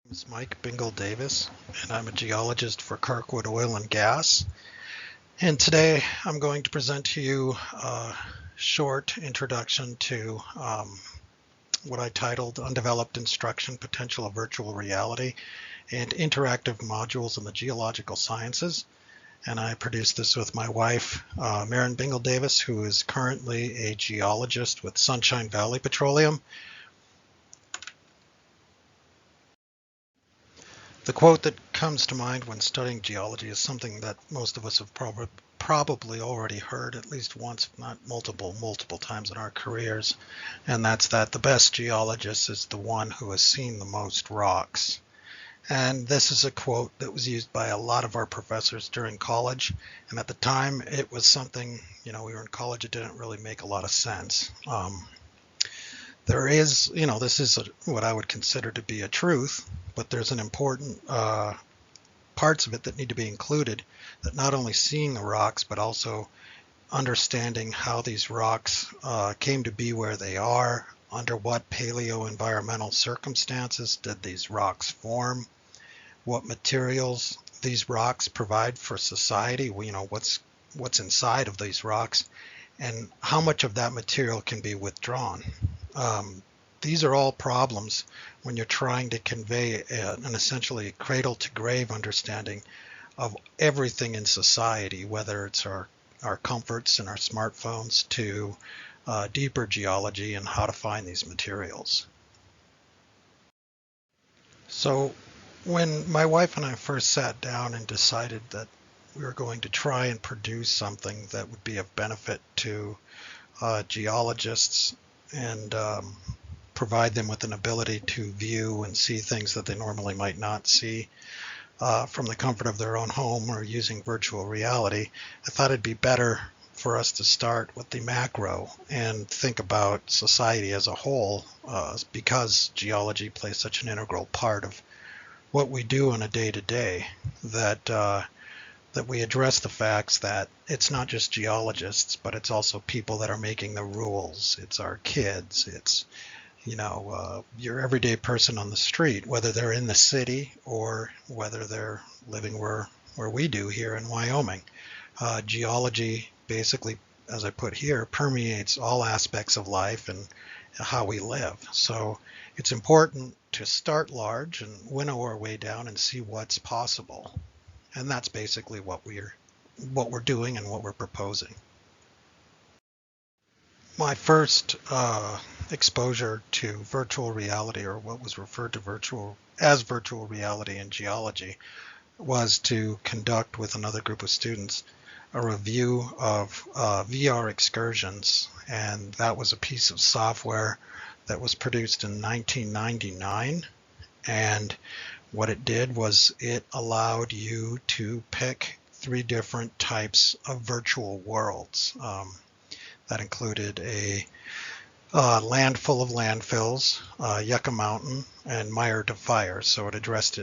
It's Mike Bingle Davis, and I'm a geologist for Kirkwood Oil and Gas. And today I'm going to present to you a short introduction to what I titled Undeveloped Instruction Potential of Virtual Reality and Interactive Modules in the Geological Sciences. And I produced this with my wife, Maren Bingle Davis, who is currently a geologist with Sunshine Valley Petroleum. The quote that comes to mind when studying geology is something that most of us have probably already heard at least once, if not multiple times in our careers, and that's that the best geologist is the one who has seen the most rocks. And this is a quote that was used by a lot of our professors during college, and at the time it was something, we were in college, it didn't really make a lot of sense. There is, this is what I would consider to be a truth, but there's an important parts of it that need to be included, that not only seeing the rocks, but also understanding how these rocks came to be where they are, under what paleo-environmental circumstances did these rocks form, what materials these rocks provide for society, what's inside of these rocks, and how much of that material can be withdrawn. These are all problems when you're trying to convey an essentially cradle-to-grave understanding of everything in society, whether it's our comforts and our smartphones to deeper geology and how to find these materials. So when my wife and I first sat down and decided that we were going to try and produce something that would be of benefit to geologists and provide them with an ability to view and see things that they normally might not see from the comfort of their own home or using virtual reality, I thought it'd be better for us to start with the macro and think about society as a whole, because geology plays such an integral part of what we do on a day-to-day, that we address the facts that it's not just geologists, but it's also people that are making the rules. It's our kids. It's your everyday person on the street, whether they're in the city or whether they're living where we do here in Wyoming. Geology basically, as I put here, permeates all aspects of life and how we live. So it's important to start large and winnow our way down and see what's possible. And that's basically what we're doing and what we're proposing. My first exposure to virtual reality, or what was referred to as virtual reality in geology, was to conduct with another group of students a review of VR Excursions, and that was a piece of software that was produced in 1999. And what it did was it allowed you to pick 3 different types of virtual worlds. That included a land full of landfills, Yucca Mountain, and Mire to Fire. So it addressed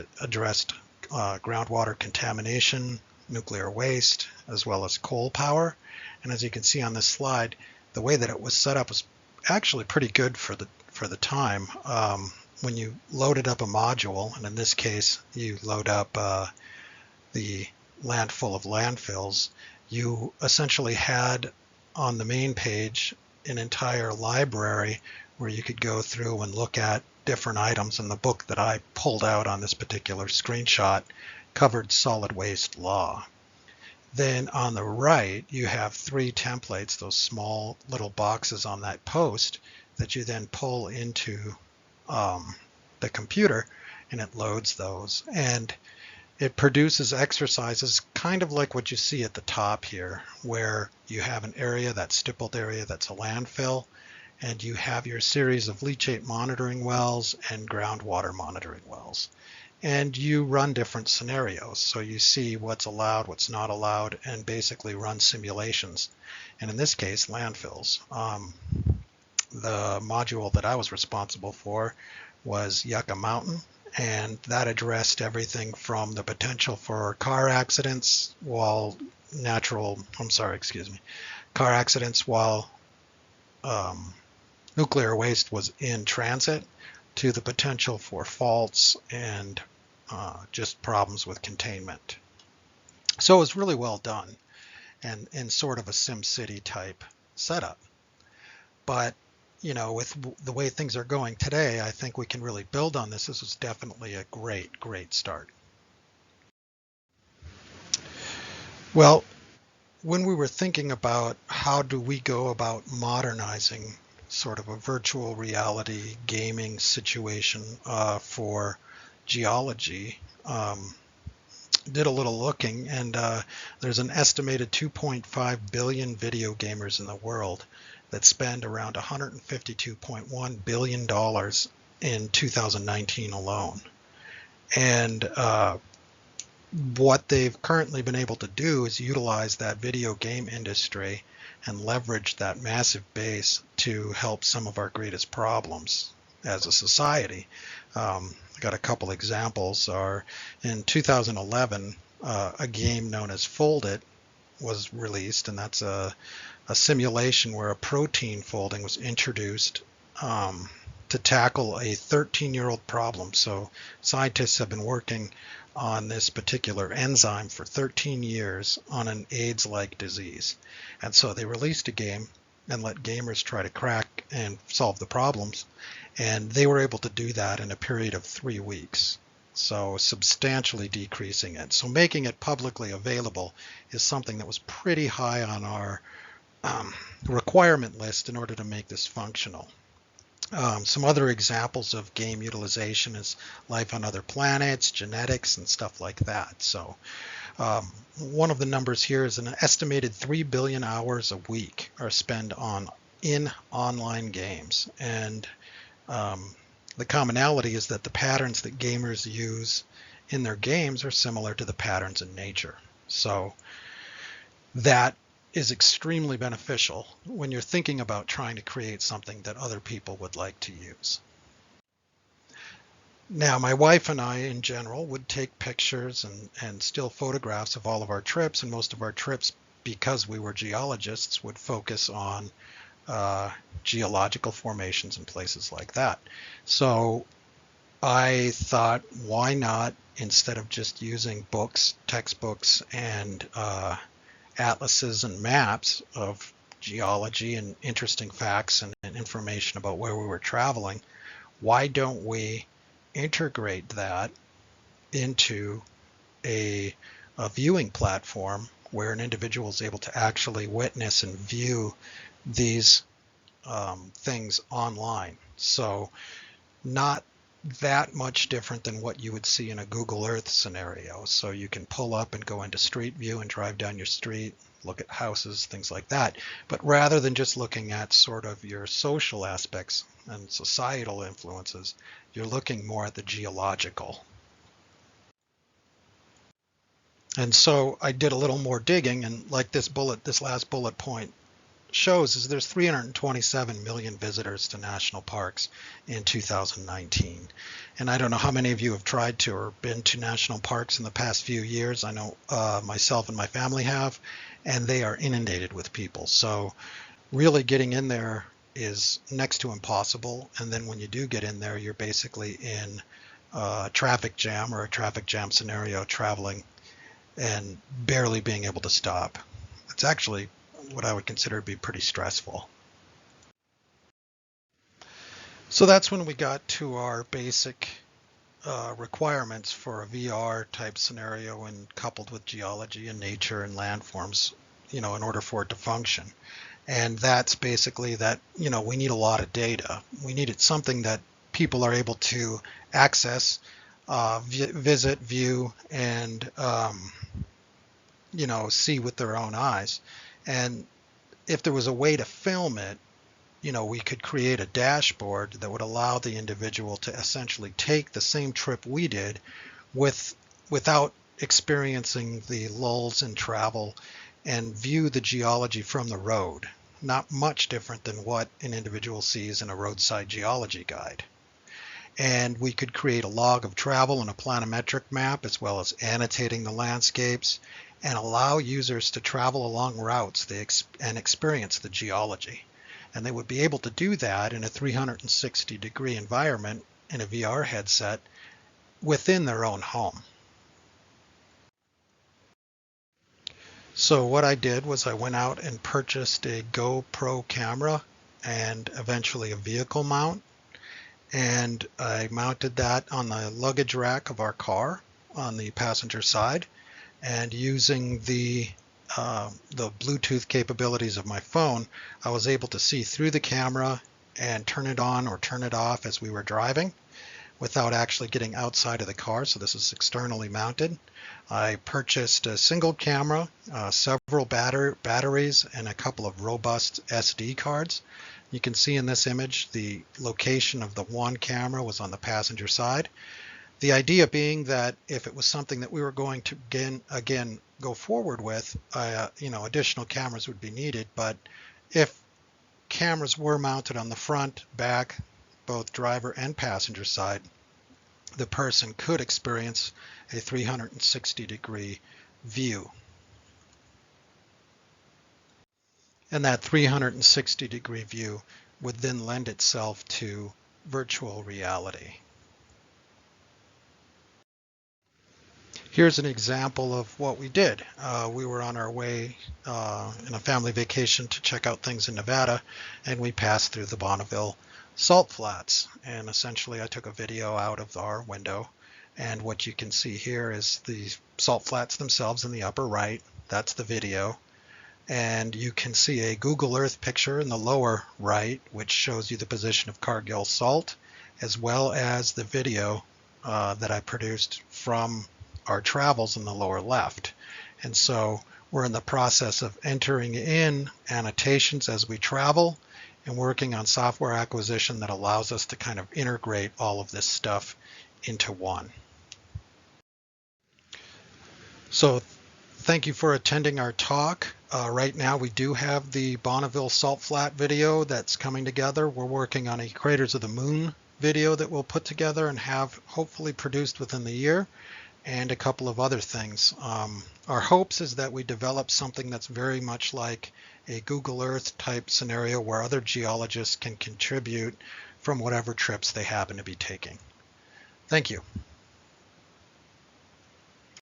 groundwater contamination, nuclear waste, as well as coal power. And as you can see on this slide, the way that it was set up was actually pretty good for the time. When you loaded up a module, and in this case you load up the land full of landfills, you essentially had on the main page an entire library where you could go through and look at different items. And the book that I pulled out on this particular screenshot covered solid waste law. Then on the right, you have 3 templates, those small little boxes on that post that you then pull into the computer, and it loads those. And it produces exercises kind of like what you see at the top here, where you have an area, that stippled area, that's a landfill, and you have your series of leachate monitoring wells and groundwater monitoring wells. And you run different scenarios. So you see what's allowed, what's not allowed, and basically run simulations. And in this case, landfills. The module that I was responsible for was Yucca Mountain, and that addressed everything from the potential for car accidents while nuclear waste was in transit, to the potential for faults and just problems with containment. So it was really well done and in sort of a SimCity type setup. But with the way things are going today, I think we can really build on this. This was definitely a great start. Well, when we were thinking about how do we go about modernizing sort of a virtual reality gaming situation for geology, did a little looking, and there's an estimated 2.5 billion video gamers in the world that spend around $152.1 billion in 2019 alone. And what they've currently been able to do is utilize that video game industry and leverage that massive base to help some of our greatest problems as a society. I got a couple examples. In 2011, a game known as Fold-It was released, and that's a simulation where a protein folding was introduced to tackle a 13-year-old problem. So scientists have been working on this particular enzyme for 13 years on an AIDS-like disease. And so they released a game and let gamers try to crack and solve the problems. And they were able to do that in a period of 3 weeks. So substantially decreasing it. So making it publicly available is something that was pretty high on our requirement list in order to make this functional. Some other examples of game utilization is life on other planets, genetics, and stuff like that. So one of the numbers here is an estimated 3 billion hours a week are spent in online games. And the commonality is that the patterns that gamers use in their games are similar to the patterns in nature. So that is extremely beneficial when you're thinking about trying to create something that other people would like to use. Now, my wife and I, in general, would take pictures and still photographs of all of our trips, and most of our trips, because we were geologists, would focus on geological formations and places like that. So I thought, why not, instead of just using books, textbooks, and atlases and maps of geology and interesting facts and information about where we were traveling, why don't we integrate that into a viewing platform where an individual is able to actually witness and view these things online? So not that much different than what you would see in a Google Earth scenario. So you can pull up and go into Street View and drive down your street, look at houses, things like that. But rather than just looking at sort of your social aspects and societal influences, you're looking more at the geological. And so I did a little more digging, and like this last bullet point shows, is there's 327 million visitors to national parks in 2019. And I don't know how many of you have tried to or been to national parks in the past few years. I know myself and my family have, and they are inundated with people. So really getting in there is next to impossible. And then when you do get in there, you're basically in a traffic jam or a traffic jam scenario, traveling and barely being able to stop. It's actually what I would consider to be pretty stressful. So that's when we got to our basic requirements for a VR type scenario, and coupled with geology and nature and landforms, in order for it to function. And that's basically that, we need a lot of data. We needed something that people are able to access, visit, view, and see with their own eyes. And if there was a way to film it, we could create a dashboard that would allow the individual to essentially take the same trip we did without experiencing the lulls in travel and view the geology from the road. Not much different than what an individual sees in a roadside geology guide. And we could create a log of travel and a planimetric map, as well as annotating the landscapes, and allow users to travel along routes and experience the geology. And they would be able to do that in a 360-degree environment in a VR headset within their own home. So what I did was I went out and purchased a GoPro camera and eventually a vehicle mount, and I mounted that on the luggage rack of our car on the passenger side, and using the Bluetooth capabilities of my phone, I was able to see through the camera and turn it on or turn it off as we were driving without actually getting outside of the car. So this is externally mounted. I purchased a single camera, several batteries, and a couple of robust SD cards. You can see in this image the location of the one camera was on the passenger side. The idea being that if it was something that we were going to again go forward with, additional cameras would be needed. But if cameras were mounted on the front, back, both driver and passenger side, the person could experience a 360-degree view. And that 360-degree view would then lend itself to virtual reality. Here's an example of what we did. We were on our way in a family vacation to check out things in Nevada, and we passed through the Bonneville salt flats. And essentially I took a video out of our window, and what you can see here is the salt flats themselves in the upper right. That's the video. And you can see a Google Earth picture in the lower right, which shows you the position of Cargill Salt, as well as the video that I produced from our travels in the lower left. And so we're in the process of entering in annotations as we travel and working on software acquisition that allows us to kind of integrate all of this stuff into one. So thank you for attending our talk. Right now we do have the Bonneville Salt Flat video that's coming together. We're working on a Craters of the Moon video that we'll put together and have hopefully produced within the year, and a couple of other things. Our hopes is that we develop something that's very much like a Google Earth type scenario where other geologists can contribute from whatever trips they happen to be taking. Thank you.